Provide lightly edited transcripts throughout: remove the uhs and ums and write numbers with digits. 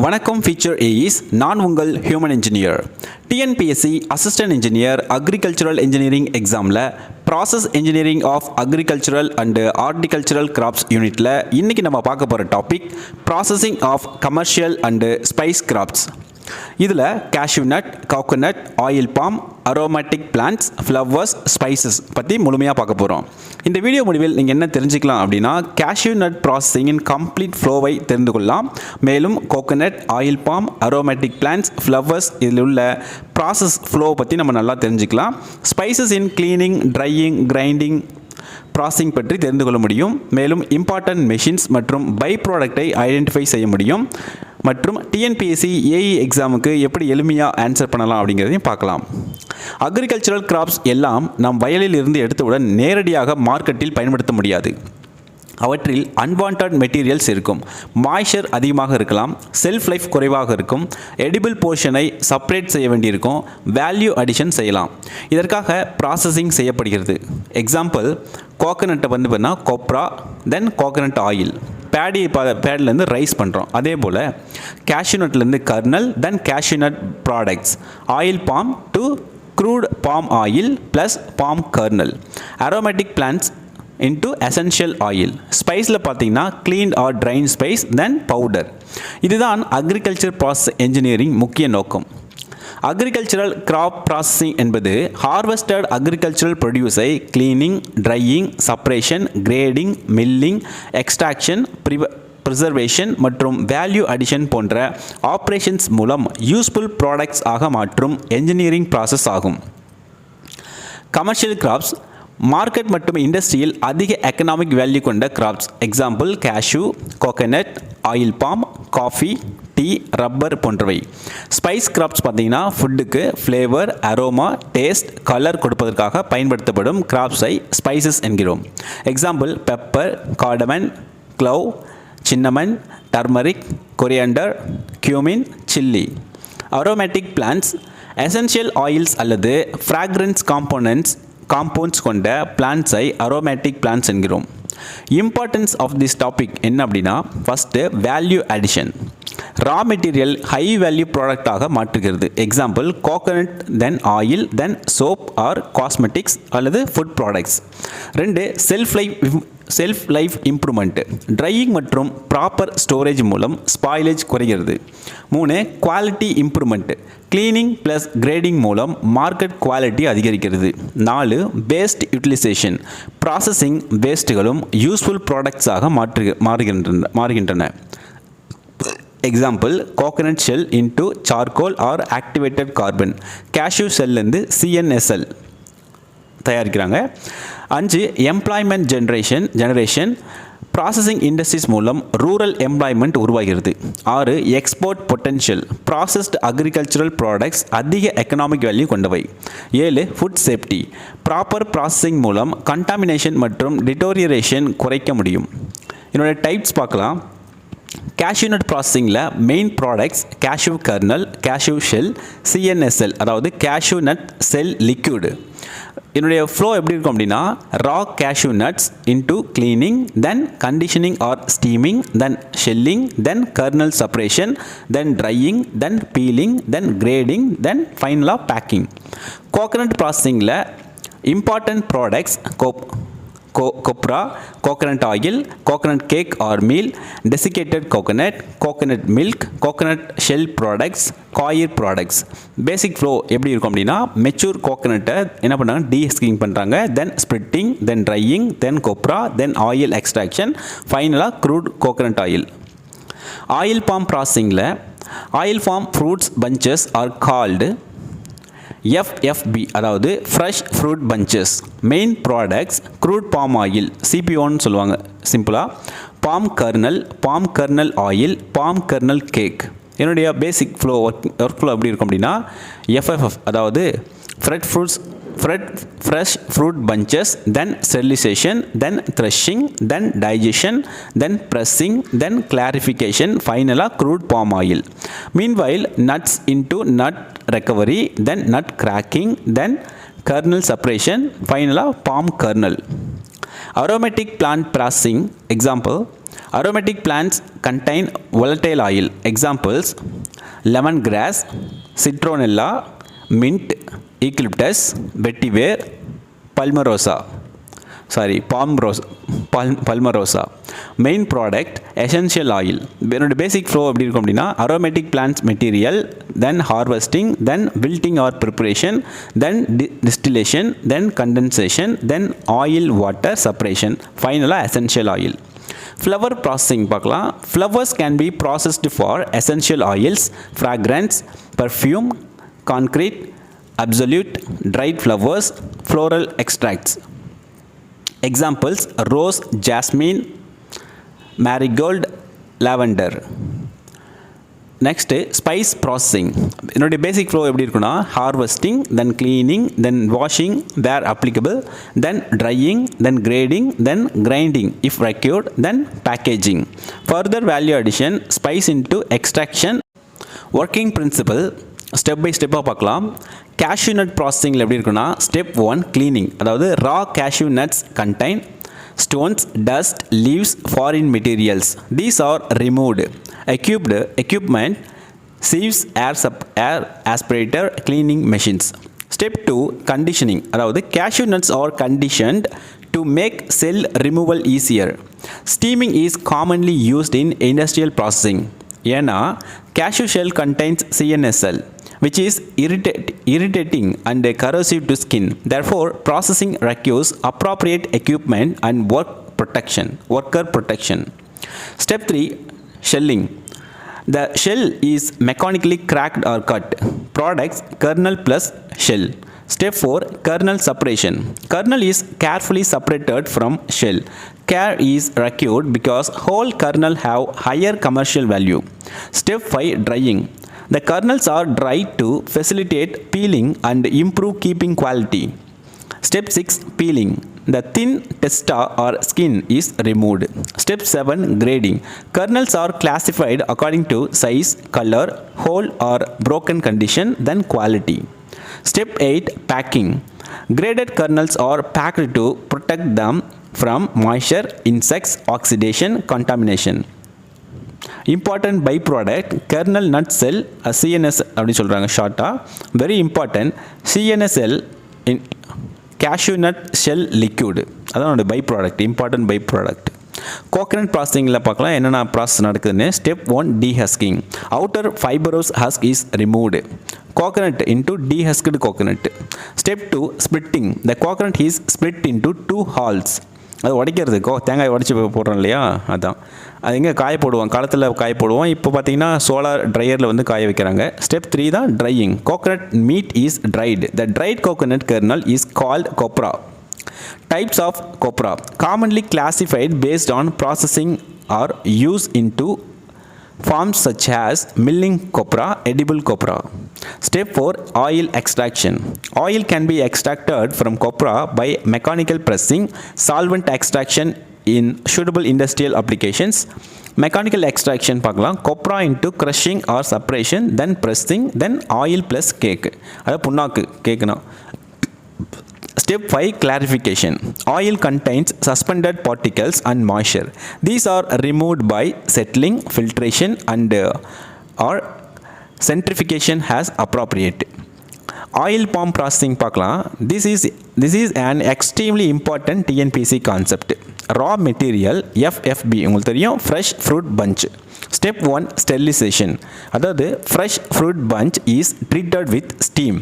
வணக்கம் future AEs, நான் உங்கள் human engineer. TNPSC assistant engineer agricultural engineering எக்ஸாமில் process engineering of agricultural and horticultural crops யூனிட்டில் இன்றைக்கி நம்ம பார்க்க போகிற topic processing of commercial and spice crops. இதில் cashew nut, coconut, oil palm, aromatic plants, flowers, spices பற்றி முழுமையாக பார்க்க போகிறோம். இந்த வீடியோ முடிவில் நீங்கள் என்ன தெரிஞ்சுக்கலாம் அப்படின்னா, கேஷ்யூ நட் ப்ராசஸிங்கின் கம்ப்ளீட் ஃப்ளோவை தெரிந்து கொள்ளலாம். மேலும் coconut, oil palm, aromatic plants, flowers இதில் உள்ள ப்ராசஸ் ஃப்ளோ பற்றி நம்ம நல்லா தெரிஞ்சுக்கலாம். ஸ்பைசஸ் இன் கிளீனிங், ட்ரையிங், கிரைண்டிங், ப்ராசஸிங் பற்றி தெரிந்து கொள்ள முடியும். மேலும் இம்பார்ட்டன்ட் மெஷின்ஸ் மற்றும் பை ப்ராடக்டை ஐடென்டிஃபை செய்ய முடியும். மற்றும் TNPSC AE எக்ஸாமுக்கு எப்படி எளிமையாக ஆன்சர் பண்ணலாம் அப்படிங்கிறதையும் பார்க்கலாம். அக்ரிகல்ச்சரல் கிராப்ஸ் எல்லாம் நம் வயலில் இருந்து எடுத்தவுடன் நேரடியாக மார்க்கெட்டில் பயன்படுத்த முடியாது. அவற்றில் அன்வான்ட் மெட்டீரியல்ஸ் இருக்கும், மாய்ச்சர் அதிகமாக இருக்கலாம், செல்ஃப் லைஃப் குறைவாக இருக்கும், எடிபிள் போர்ஷனை செப்பரேட் செய்ய வேண்டியிருக்கும், வேல்யூ அடிஷன் செய்யலாம். இதற்காக ப்ராசஸிங் செய்யப்படுகிறது. எக்ஸாம்பிள், கோகோனட்டை பண்ணால் கொப்ரா, தென் கோகோனட் ஆயில், பேட்லேருந்து ரைஸ் பண்ணுறோம். அதே போல் கேஷ்யூநட்லேருந்து kernel, then cashew nut products, oil palm to crude palm oil plus palm kernel, aromatic plants into essential oil. ஸ்பைஸில் பார்த்தீங்கன்னா clean or dried spice, then powder. இதுதான் அக்ரிகல்ச்சர் ப்ராசஸ் இன்ஜினியரிங் முக்கிய நோக்கம். அக்ரிகல்ச்சரல் கிராப் ப்ராசஸிங் என்பது ஹார்வெஸ்டட் அக்ரிகல்ச்சரல் ப்ரொடியூஸை cleaning, drying, separation, grading, milling, extraction, preservation மற்றும் value addition போன்ற operations மூலம் யூஸ்ஃபுல் ப்ராடக்ட்ஸ் ஆக மாற்றும் என்ஜினியரிங் ப்ராசஸ் ஆகும். கமர்ஷியல் கிராப்ஸ் மார்க்கெட் மற்றும் இண்டஸ்ட்ரியில் அதிக எக்கனாமிக் வேல்யூ கொண்ட crops. Example, cashew, coconut, oil palm, coffee, tea, rubber போன்றவை. ஸ்பைஸ் கிராப்ஸ் பார்த்தீங்கன்னா ஃபுட்டுக்கு ஃப்ளேவர், அரோமா, டேஸ்ட், கலர் கொடுப்பதற்காக பயன்படுத்தப்படும் கிராப்ஸை ஸ்பைசஸ் என்கிறோம். Example, pepper, cardamom, clove, cinnamon, turmeric, coriander, cumin, chilli. Aromatic plants essential oils அல்லது fragrance compounds கொண்ட பிளான்ட்ஸை அரோமேட்டிக் பிளான்ட்ஸ் என்கிறோம். இம்பார்ட்டன்ஸ் ஆஃப் திஸ் டாபிக் என்ன அப்படின்னா, first value addition. Raw material high value ப்ராடக்டாக மாற்றுகிறது. Example, coconut, then oil, then soap or cosmetics அல்லது food products. 2, shelf life improvement. Drying மற்றும் ப்ராப்பர் ஸ்டோரேஜ் மூலம் ஸ்பாயிலேஜ் குறைகிறது. 3, quality improvement. Cleaning plus grading மூலம் market quality அதிகரிக்கிறது. 4, waste utilisation. Processing வேஸ்ட்டுகளும் useful ப்ராடக்ட்ஸாக மாறுகின்றன. Example, coconut shell into charcoal or activated carbon. Cashew செல்லேருந்து CNSL தயாரிக்கிறாங்க. 5, எம்ப்ளாய்மெண்ட் ஜெனரேஷன். ப்ராசஸிங் இண்டஸ்ட்ரீஸ் மூலம் ரூரல் எம்ப்ளாய்மெண்ட் உருவாகிறது. 6, export potential. Processed agricultural products அதிக எக்கனாமிக் வேல்யூ கொண்டவை. 7, ஃபுட் சேஃப்டி. ப்ராப்பர் ப்ராசஸிங் மூலம் கண்டாமினேஷன் மற்றும் டிட்டோரியரேஷன் குறைக்க முடியும். என்னோட டைப்ஸ் பார்க்கலாம். கேஷ்யூ நட் ப்ராசஸிங்கில் main products cashew kernel, cashew shell, CNSL அதாவது கேஷ்யூ நட் செல் லிக்யூடு. என்னுடைய ஃப்ளோ எப்படி இருக்கும் அப்படின்னா, raw cashew nuts into cleaning, then conditioning or steaming, then shelling, then kernel separation, then drying, then peeling, then grading, then ஃபைனலாக packing. Coconut ப்ராசஸிங்கில் important products copra, coconut oil, coconut cake or meal, desiccated coconut, coconut milk, coconut shell products, coir products. Basic flow எப்படி இருக்கும் அப்படின்னா, mature கோகோனட்டை என்ன பண்ணுறாங்க, dehusking பண்ணுறாங்க, then splitting, then drying, then copra, then oil extraction, ஃபைனலாக crude coconut oil. Oil palm ப்ராசஸிங்கில் oil palm fruits bunches or called FFB அதாவது fresh fruit bunches. Main products crude palm oil, CPOன்னு சொல்லுவாங்க சிம்பிளாக, palm kernel oil, palm kernel cake. என்னுடைய basic work flow எப்படி இருக்கும் அப்படின்னா, FFF அதாவது fresh fruit bunches, then sterilization, then threshing, then digestion, then pressing, then clarification, finally crude palm oil. Meanwhile, nuts into nut recovery, then nut cracking, then kernel separation, finally palm kernel. Aromatic plant processing, example, Aromatic plants contain volatile oil. Examples: lemongrass, citronella, mint, eucalyptus, vetiver, palmarosa. Palmarosa. Main product essential oil. என்னோட basic flow எப்படி இருக்கும் அப்படின்னா aromatic plants material, then harvesting, then wilting or preparation, then distillation, then condensation, then oil water separation, finally essential oil. Flower processing பார்க்கலாம். Flowers can be processed for essential oils, fragrance, perfume, concrete, absolute, dried flowers, floral extracts. Examples: rose, jasmine, marigold, lavender. Next, spice processing. என்னோட basic flow எப்படி இருக்குன்னா harvesting, then cleaning, then washing where applicable, then drying, then grading, then grinding if required, then packaging. Further value addition, spice into extraction. Working principle step by ஸ்டெப்பாக பார்க்கலாம். Cashew nut ப்ராசஸிங்கில் எப்படி இருக்குன்னா step 1 cleaning, அதாவது raw cashew nuts contain stones, dust, leaves, foreign materials. These are removed. Equipment, sieves, air aspirator, cleaning machines. Step 2 conditioning, அதாவது cashew nuts are conditioned to make cell removal easier. Steaming is commonly used in industrial processing. ஏன்னா cashew shell contains CNSL, which is irritating and corrosive to skin. Therefore, processing requires appropriate equipment and worker protection. Step 3 shelling. The shell is mechanically cracked or cut. Products: kernel plus shell. Step 4 kernel separation. Kernel is carefully separated from shell. Care is required because whole kernel have higher commercial value. Step 5 drying. The kernels are dried to facilitate peeling and improve keeping quality. Step 6 peeling. The thin testa or skin is removed. Step 7 grading. Kernels are classified according to size, color, whole or broken condition, then quality. Step 8 packing. Graded kernels are packed to protect them from moisture, insects, oxidation, contamination. Important byproduct kernel nut cell, CNS அப்படி சொல்கிறாங்க ஷார்ட்டாக. Very important CNSL in cashew nut shell liquid, அதான் by product, important by product. Coconut ப்ராசஸிங்கில் பார்க்கலாம் என்னென்ன process நடக்குதுன்னு. Step 1 dehusking. Outer fibrous husk is removed. coconut into dehusked coconut. Step 2 splitting. The coconut is split into 2 halves. அது உடைக்கிறது, தேங்காய் உடைச்சி போடுறோம் இல்லையா, அதான் அது எங்கே காய போடுவோம், காலத்தில் காய போடுவோம். இப்போ பார்த்தீங்கன்னா சோலார் ட்ரையரில் வந்து காய வைக்கிறாங்க. ஸ்டெப் 3 தான் drying. Coconut meat is dried. The dried coconut kernel is called copra. Types of copra commonly classified based on processing or use into forms such as milling copra, edible copra. Step 4 oil extraction. Oil can be extracted from copra by mechanical pressing, solvent extraction in suitable industrial applications. Mechanical extraction பார்க்கலாம். copra into crushing or separation, then pressing, then oil plus cake. அது புண்ணாக்கு கேக்குனா. Step 5 clarification. Oil contains suspended particles and moisture. These are removed by settling, filtration and or centrifugation as appropriate. Oil palm processing பார்க்கலாம். This is an extremely important TNPSC concept. Raw material FFB உங்களுக்கு தெரியும், fresh fruit bunch. Step 1 sterilization. அதாவது fresh fruit bunch is treated with steam.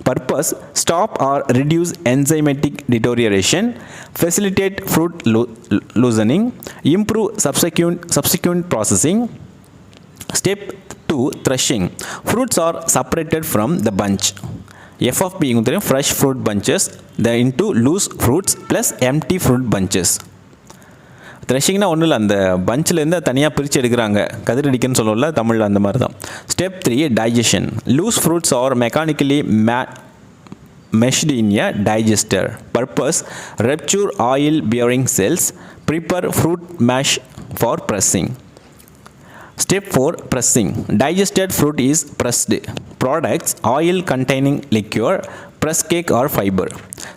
Purpose: stop or reduce enzymatic deterioration, facilitate fruit loosening, improve subsequent processing. Step 2 threshing. Fruits are separated from the bunch. FFB fresh fruit bunches into loose fruits plus empty fruit bunches. த்ரெஷிங்னா ஒன்றும் இல்லை, அந்த பஞ்சிலேருந்து தனியாக பிரித்து எடுக்கிறாங்க, கதிரடிக்குன்னு சொல்லல தமிழில், அந்த மாதிரி தான். Step 3 digestion. Loose fruits are mechanically meshed in a digester. Purpose: rupture oil bearing cells, prepare fruit mash for pressing. Step 4 pressing. Digested fruit is pressed. Products: oil containing liquor, press cake or fiber.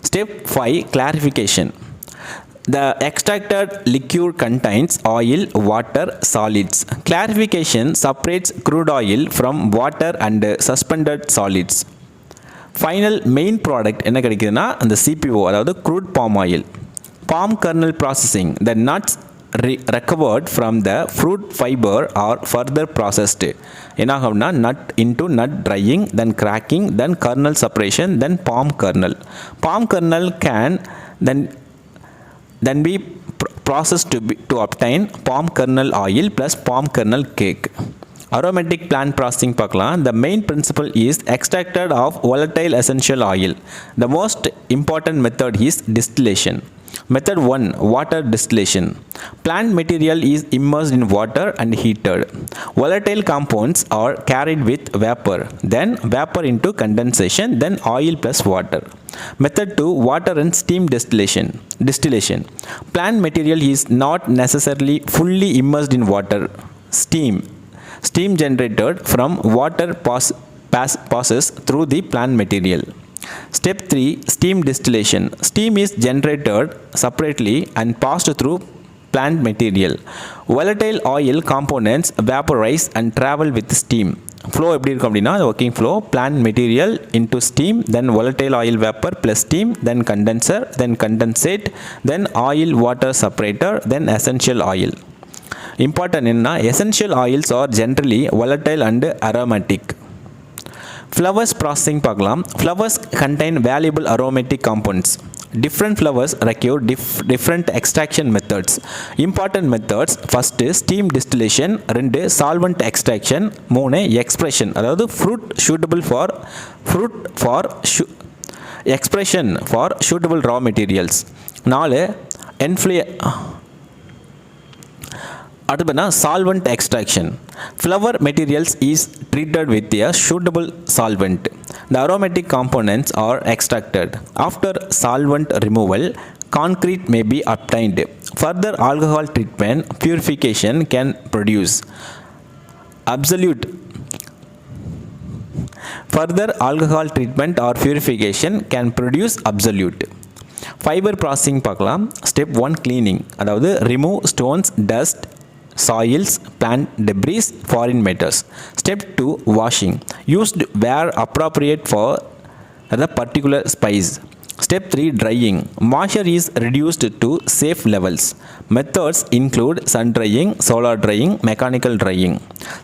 Step 5 clarification. The extracted liquid contains oil, water, solids. Clarification separates crude oil from water and suspended solids. Final main product என்ன கிடைக்குதுன்னா அந்த CPO அதாவது crude palm oil. Palm kernel processing. The nuts recovered from the fruit fiber are further processed. என்ன ஆகும்னா nut into nut drying, then cracking, then kernel separation, then palm kernel. Palm kernel can then be processed to obtain palm kernel oil plus palm kernel cake. Aromatic plant processing பார்க்கலாம். The main principle is extracted of volatile essential oil. The most important method is distillation. Method 1, water distillation. Plant material is immersed in water and heated. Volatile compounds are carried with vapor, then vapor into condensation, then oil plus water. Method 2, water and steam distillation. Plant material is not necessarily fully immersed in water. Steam generated from water passes through the plant material. Step 3, steam distillation. Steam is generated separately and passed through plant material. Volatile oil components vaporize and travel with steam. Flow எப்படி இருக்கும் அப்படின்னா working flow, plant material into steam, then volatile oil vapor plus steam, then condenser, then condensate, then oil water separator, then essential oil. Important என்ன essential oils are generally volatile and aromatic. Flowers processing பார்க்கலாம். Flowers contain valuable aromatic compounds. Different flowers require different extraction methods. Important methods: first steam distillation, 2 solvent extraction, 3 expression அதாவது expression for suitable raw materials. 4 அடுத்ததுனா solvent extraction. Flower materials is treated with a suitable solvent. The aromatic components are extracted. After solvent removal, concrete may be obtained. Further alcohol treatment, purification can produce absolute. Further alcohol treatment or purification can produce absolute. Fiber processing பார்க்கலாம். Step 1, cleaning அதாவது remove stones, dust, soils, plant debris, foreign matters. Step 2, washing. Used where appropriate for the particular spice. Step 3, drying. Moisture is reduced to safe levels. Methods include sun drying, solar drying, mechanical drying.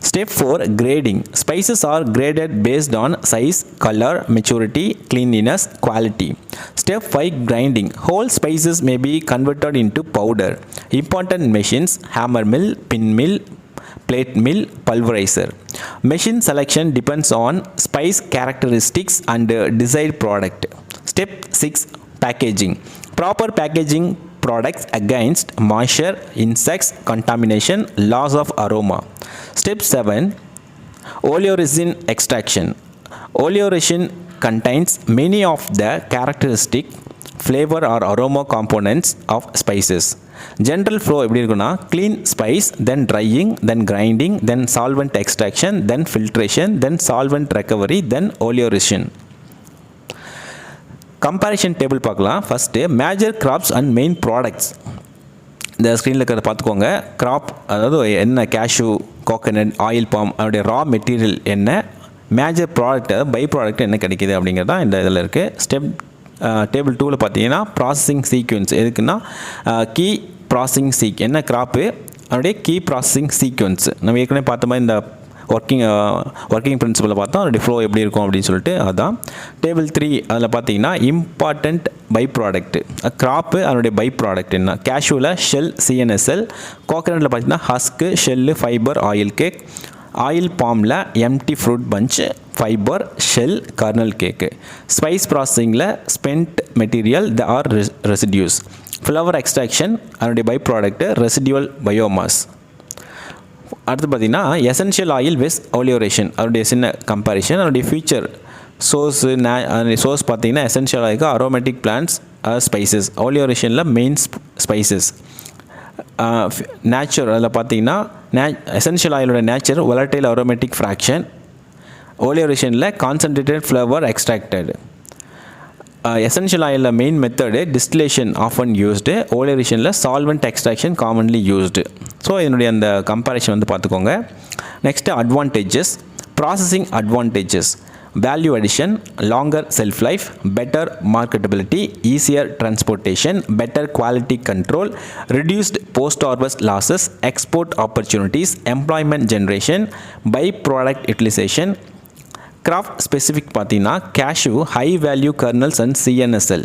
Step 4, grading. Spices are graded based on size, color, maturity, cleanliness, quality. Step 5, grinding. Whole spices may be converted into powder. Important machines: hammer mill, pin mill, plate mill, pulverizer. Machine selection depends on spice characteristics and desired product. Step 6, packaging. Proper packaging products against moisture, insects, contamination, loss of aroma. Step 7, oleoresin extraction. Oleoresin contains many of the characteristic flavor or aroma components of spices. General flow எப்படி இருக்குன்னா clean spice, then drying, then grinding, then solvent extraction, then filtration, then solvent recovery, then oleoresin. Comparison table பார்க்கலாம். First major crops and main products. இந்த ஸ்க்ரீனில் இருக்கிறத பார்த்துக்கோங்க. Graph அதாவது என்ன cashew, coconut, oil palm, அதோடைய ரா மெட்டீரியல் என்ன, major product by product என்ன கிடைக்கிது அப்படிங்கிறது தான் இந்த இதில் இருக்குது. ஸ்டெப் டேபிள் 2ல் பார்த்தீங்கன்னா ப்ராசஸிங் சீக்வன்ஸ் எதுக்குன்னா கீ ப்ராசஸிங் என்ன கிராப்பு அதனுடைய கீ ப்ராசஸிங் சீக்வன்ஸ். நம்ம ஏற்கனவே பார்த்த மாதிரி இந்த ஒர்க்கிங் பிரின்சிபலை பார்த்தோம். அதோடைய ஃப்ளோ எப்படி இருக்கும் அப்படின்னு சொல்லிட்டு அதுதான். டேபிள் 3 அதில் பார்த்தீங்கன்னா இம்பார்ட்டண்ட் பை ப்ராடக்ட் கிராப்பு அதனுடைய பை ப்ராடக்ட் என்ன, கேஷ்யூவில் ஷெல், சிஎன்எஸ்எல், கோகனட்டில் பார்த்தீங்கன்னா husk, shell, fibre, oil cake, oil பாமில் empty fruit bunch, fibre, shell, kernel cake. Spice ப்ராசஸிங்கில் spent material the or residues. Flower extraction அதனுடைய பை ப்ராடக்ட்டு ரெசிடியூவல் பயோமாஸ். அடுத்து பார்த்திங்கன்னா எசென்ஷியல் ஆயில் வித் ஓலியோரேஷன் அதனுடைய சின்ன கம்பேரிஷன். அதனுடைய ஃபியூச்சர் சோர்ஸ் பார்த்திங்கன்னா essential ஆயிலுக்கு அரோமேட்டிக் பிளான்ட்ஸ் ஸ்பைசஸ், ஓலியோரேஷனில் மெயின் ஸ்பைசஸ். நேச்சர் அதில் பார்த்திங்கன்னா எசென்ஷியல் ஆயிலோட நேச்சர் volatile aromatic fraction, ஓலியோரேஷனில் concentrated flavour extracted. essential oil main method distillation often used, oleation solvent extraction commonly used. So இதனுடைய அந்த கம்பேரிஷன் வந்து பார்த்துக்கோங்க. Next advantages, processing advantages, value addition, longer shelf life, better marketability, easier transportation, better quality control, reduced post-harvest losses, export opportunities, employment generation, by-product utilization. Craft specific பார்த்தீங்கன்னா cashew, high value kernels and CNSL.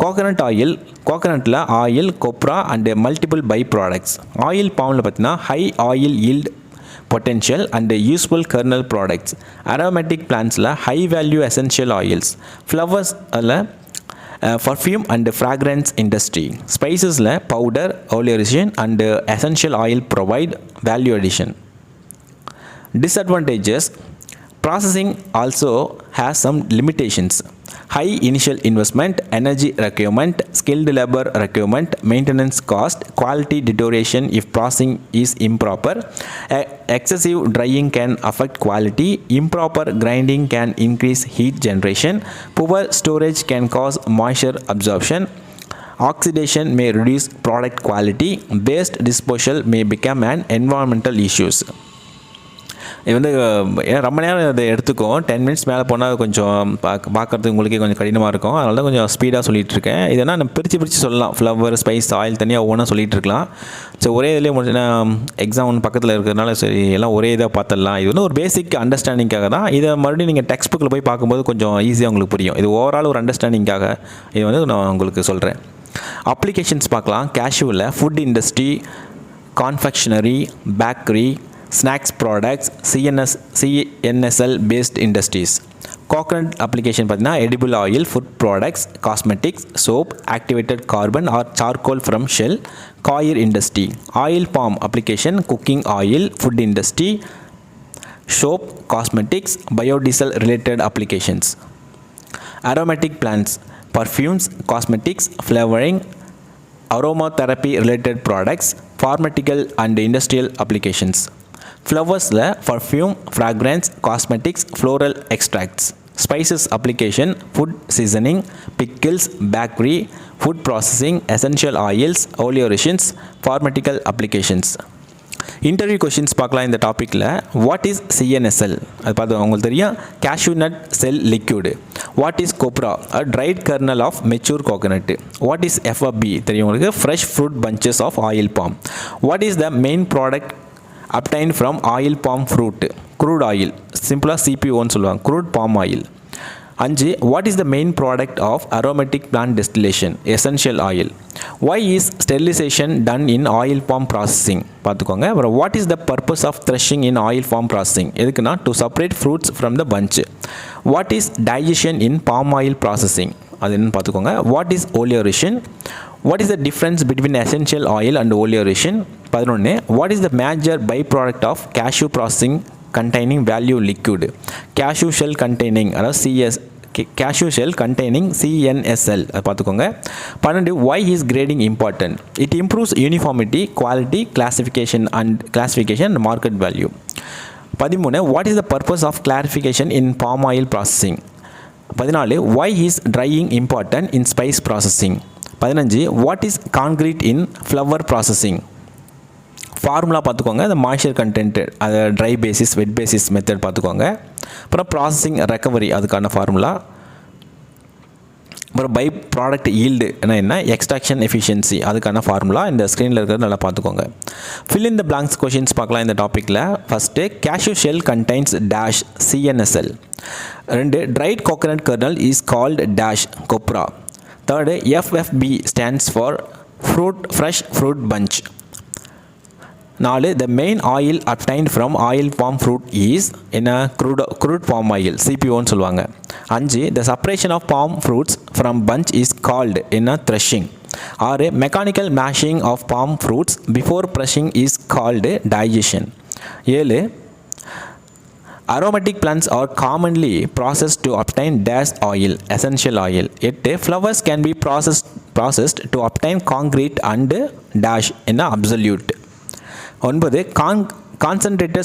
coconut oil, coconutல oil, copra and multiple by-products. oil palmல பார்த்தீங்கன்னா high oil yield potential and useful kernel products. aromatic plants la high value essential oils. flowers la perfume and fragrance industry. spices la powder, oleation and essential oil provide value addition. Disadvantages, processing also has some limitations. high initial investment, energy requirement, skilled labor requirement, maintenance cost, quality deterioration if processing is improper, excessive drying can affect quality, improper grinding can increase heat generation, poor storage can cause moisture absorption, oxidation may reduce product quality, waste disposal may become an environmental issues. இது வந்து ரொம்ப நேரம் அதை எடுத்துக்கும், 10 minutes மேலே போனால் கொஞ்சம் பார்க்குறதுக்கு உங்களுக்கே கொஞ்சம் கடினமாக இருக்கும். அதனால தான் கொஞ்சம் ஸ்பீடாக சொல்லிகிட்டு இருக்கேன். இதெல்லாம் நம்ம பிரித்து சொல்லலாம். ஃப்ளவர், ஸ்பைஸ், ஆயில் தனியாக ஒவ்வொன்றா சொல்லிகிட்டு இருக்கலாம். ஸோ ஒரே இதிலே முடிச்சுன்னா எக்ஸாம் ஒன்று பக்கத்தில் இருக்கிறதுனால சரி எல்லாம் ஒரே இதாக பார்த்துடலாம். இது வந்து ஒரு பேசிக் அண்டர்ஸ்டாண்டிங்காக தான். இதை மறுபடியும் நீங்கள் டெக்ஸ்ட் புக்கில் போய் பார்க்கும்போது கொஞ்சம் ஈஸியாக உங்களுக்கு புரியும். இது ஓவரால் ஒரு அண்டர்ஸ்டாண்டிங்காக இது வந்து நான் உங்களுக்கு சொல்கிறேன். அப்ளிகேஷன்ஸ் பார்க்கலாம். கேஷ்யூவில் food industry, confectionery, bakery, snacks products, CNSL based industries. coconut application பார்த்தீங்கன்னா edible oil, food products, cosmetics, soap, activated carbon or charcoal from shell, coir industry. oil palm application, cooking oil, food industry, soap, cosmetics, biodiesel related applications. aromatic plants, perfumes, cosmetics, flavoring, aromatherapy related products, pharmaceutical and industrial applications. flowers la perfume, fragrance, cosmetics, floral extracts. spices application, food seasoning, pickles, bakery, food processing, essential oils, oleations, pharmaceutical applications. Interview questions பார்க்கலாம் இந்த டாப்பிக்கில். What is CNSL? அது பார்த்து உங்களுக்கு தெரியும். cashew nut cell liquid. What is copra? a dried kernel of mature coconut. What is FFB? தெரியும் உங்களுக்கு. fresh fruit bunches of oil palm. what is the main product obtained from oil palm fruit? crude oil, சிம்பிளாக CPOன்னு சொல்லுவாங்க, crude palm oil. 5. what is the main product of aromatic plant distillation? essential oil. why is sterilization done in oil palm processing? பார்த்துக்கோங்க. அப்புறம் what is the purpose of threshing in oil palm processing? எதுக்குன்னா to separate fruits from the bunch. what is digestion in palm oil processing? அது என்னன்னு பார்த்துக்கோங்க. what is oleation? what is the difference between essential oil and oleation? 11. what is the major byproduct of cashew processing containing value liquid? cashew shell containing cashew shell containing CNSL. அது பார்த்துக்கோங்க. 12. why is grading important? it improves uniformity, quality, classification and market value. 13. what is the purpose of clarification in palm oil processing? 14. why is drying important in spice processing? 15. what is concrete in flower processing? Formula பார்த்துக்கோங்க. அந்த moisture content, அது dry basis, wet basis method பார்த்துக்கோங்க. அப்புறம் processing recovery அதுக்கான formula. அப்புறம் by product yield என்ன, extraction efficiency அதுக்கான formula இந்த ஸ்க்ரீனில் இருக்கிறது நல்லா பார்த்துக்கோங்க. Fill in the blanks questions பார்க்கலாம் இந்த டாப்பிக்கில். First cashew shell contains dash CNSL. 2. dried coconut kernel is called dash copra. 3. FFB stands for fresh fruit bunch. 4. the main oil obtained from oil palm fruit is crude palm oil, CPOன்னு சொல்லுவாங்க. 5. the separation of palm fruits from bunch is called threshing. 6. mechanical mashing of palm fruits before crushing is called digestion. 7. aromatic plants are commonly processed to obtain dash oil, essential oil. 8. flowers can be processed to obtain concrete and dash absolute. 9. concentrated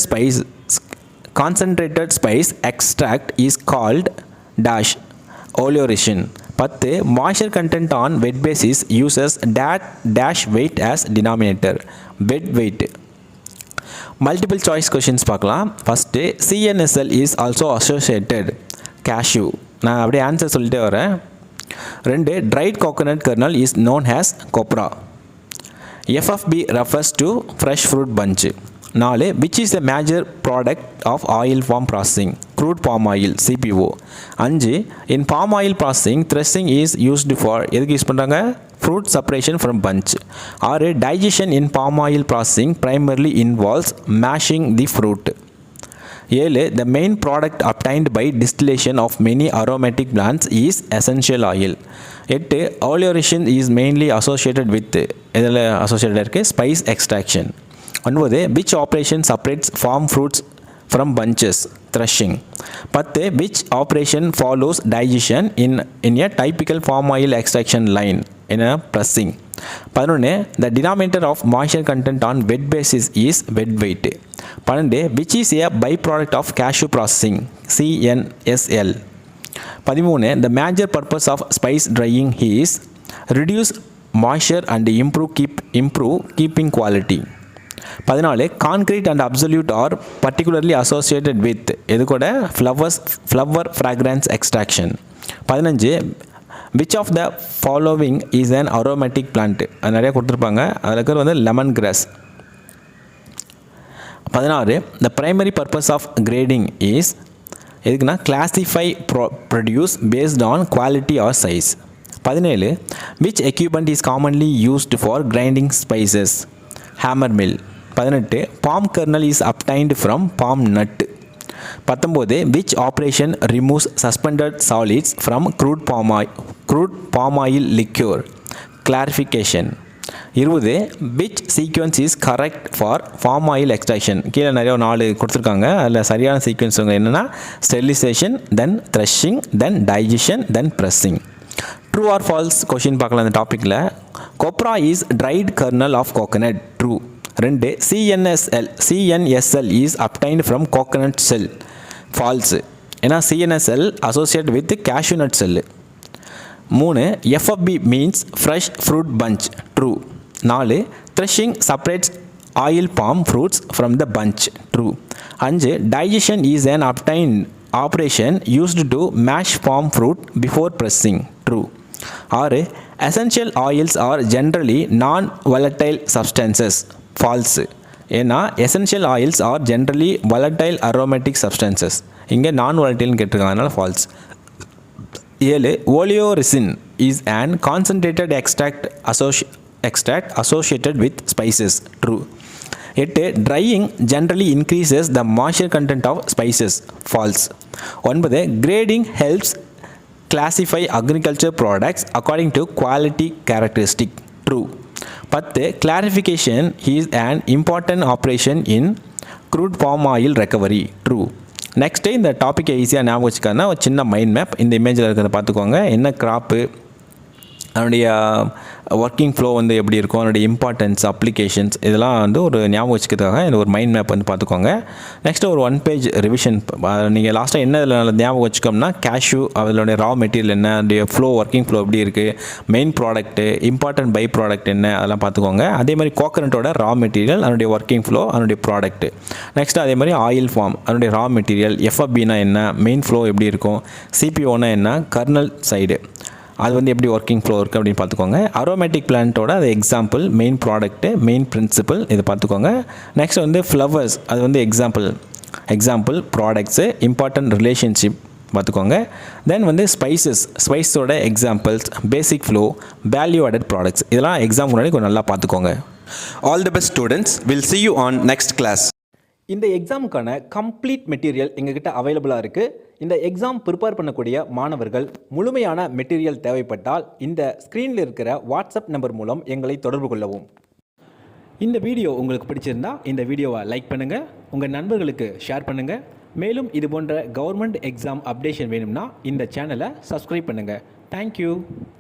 spice extract is called dash oleation. 10 moisture content on wet basis uses dash weight as denominator. Wet weight. Multiple choice questions பார்க்கலாம். First, CNSL is also associated. Cashew. நான் அப்படியே answer சொல்லிட்டே வரேன். 2, dried coconut kernel is known as copra. FFB refers to fresh fruit bunch. 4, which is the major product of oil palm processing? Crude palm oil, CPO. 5, in palm oil processing, threshing is used for எதுக்கு use பண்ணுறாங்க? Fruit separation from bunch. 6, digestion in palm oil processing primarily involves mashing the fruit. 7, the main product obtained by distillation of many aromatic plants is essential oil. 8, oleoration is mainly associated with இதில் associated இருக்கு spice extraction. 9, which operation separates farm fruits from bunches? Threshing. 10, which operation follows digestion in a typical palm oil extraction line in a pressing? 11, the denominator of moisture content on wet basis is wet weight. 12, which is a byproduct of cashew processing? CNSL. 13, the major purpose of spice drying is reduce moisture and improve keeping quality. 14, concrete and absolute are particularly associated with எது கூட flower fragrance extraction. 15, which of the following is an aromatic plant? அது நிறைய கொடுத்துருப்பாங்க. அதில் இருக்கிற வந்து lemon grass. 16, the primary purpose of grading is எதுக்குன்னா classify produce based on quality or size. 17, which equipment is commonly used for grinding spices? Hammer mill. 18, palm kernel is obtained from palm nut. 19, which operation removes suspended solids from crude palm oil liquor? Clarification. 20, which sequence is correct for palm oil extraction? கீழே நிறைய 4 கொடுத்துருக்காங்க. அதில் சரியான sequence என்னென்னா sterilization, then threshing, then digestion, then pressing. True or false question பார்க்கலாம் இந்த டாப்பிக்கில். Copra is dried kernel of coconut. True. 2, CNSL is obtained from coconut shell. False. ஏன்னா CNSL associated with cashew nut cell. 3, FFB means fresh fruit bunch. True. 4, threshing separates oil palm fruits from the bunch. True. 5, digestion is an obtained operation used to mash palm fruit before pressing. True. 6, essential oils are generally non-volatile substances. False. ஏன்னா essential oils are generally volatile aromatic substances. இங்கே நான் volatile கேட்டிருக்காங்க, அதனால் false. 7, oleoresin is an concentrated extract associated with spices. True. 8, drying generally increases the moisture content of spices. False. 9, grading helps classify agriculture products according to quality characteristic. True. 10, clarification is an important operation in crude palm oil recovery. True. Next இந்த டாப்பிக்கை ஈஸியாக ஞாபகம் வச்சுக்காருன்னா ஒரு சின்ன mind map இந்த இமேஜில் இருக்கிறத பார்த்துக்கோங்க. என்ன கிராப்பு, அதனுடைய ஒர்க்கிங் ஃப்ளோ வந்து எப்படி இருக்கும், அதனுடைய இம்பார்ட்டன்ஸ், அப்ளிகேஷன்ஸ், இதெல்லாம் வந்து ஒரு ஞாபகம் வச்சுக்கிறதுக்காக இந்த ஒரு மைண்ட் மேப் வந்து பார்த்துக்கோங்க. நெக்ஸ்ட்டு ஒரு 1 பேஜ் ரிவிஷன். நீங்கள் லாஸ்ட்டாக என்ன இதில் ஞாபகம் வச்சுக்கோம்னா கேஷ்யூ, அதனுடைய ரா மெட்டீரியல் என்ன, அதனுடைய ஃப்ளோ, ஒர்க்கிங் ஃப்ளோ எப்படி இருக்குது, main product, important by product என்ன, அதெல்லாம் பார்த்துக்கோங்க. அதே மாதிரி கோகனட்டோட ரா மெட்டீரியல், அதனுடைய ஒர்க்கிங் ஃப்ளோ, அதனுடைய ப்ராடக்ட்டு. நெக்ஸ்ட்டு அதே மாதிரி ஆயில் ஃபார்ம், அதனுடைய ரா மெட்டீரியல், எஃப்எஃப்பினா என்ன, மெயின் ஃப்ளோ எப்படி இருக்கும், சிபிஓனா என்ன, கர்னல் சைடு அது வந்து எப்படி ஒர்க்கிங் ஃப்ளோ இருக்குது அப்படின்னு பார்த்துக்கோங்க. அரோமேட்டிக் பிளான்ட்டோட அது example, main product, main principal, இதை பார்த்துக்கோங்க. நெக்ஸ்ட் வந்து ஃப்ளவர்ஸ், அது வந்து எக்ஸாம்பிள் ப்ராடக்ட்ஸு, இம்பார்ட்டன்ட் ரிலேஷன்ஷிப் பார்த்துக்கோங்க. தென் வந்து ஸ்பைஸோட எக்ஸாம்பிள்ஸ், பேசிக் ஃப்ளோ, வேல்யூ ஆடட் ப்ராடக்ட்ஸ், இதெல்லாம் எக்ஸாம் முன்னாடி கொஞ்சம் நல்லா பார்த்துக்கோங்க. All the best students, will see you on next class. இந்த எக்ஸாமுக்கான கம்ப்ளீட் மெட்டீரியல் எங்ககிட்ட அவைலபிளாக இருக்குது. இந்த எக்ஸாம் ப்ரிப்பேர் பண்ணக்கூடிய மாணவர்கள் முழுமையான மெட்டீரியல் தேவைப்பட்டால் இந்த ஸ்க்ரீனில் இருக்கிற வாட்ஸ்அப் நம்பர் மூலம் எங்களை தொடர்பு கொள்ளவும். இந்த வீடியோ உங்களுக்கு பிடிச்சிருந்தா இந்த வீடியோவை லைக் பண்ணுங்கள், உங்கள் நண்பர்களுக்கு ஷேர் பண்ணுங்கள். மேலும் இது போன்ற கவர்மெண்ட் எக்ஸாம் அப்டேஷன் வேணும்னா இந்த சேனலை சப்ஸ்கிரைப் பண்ணுங்கள். தேங்க்யூ.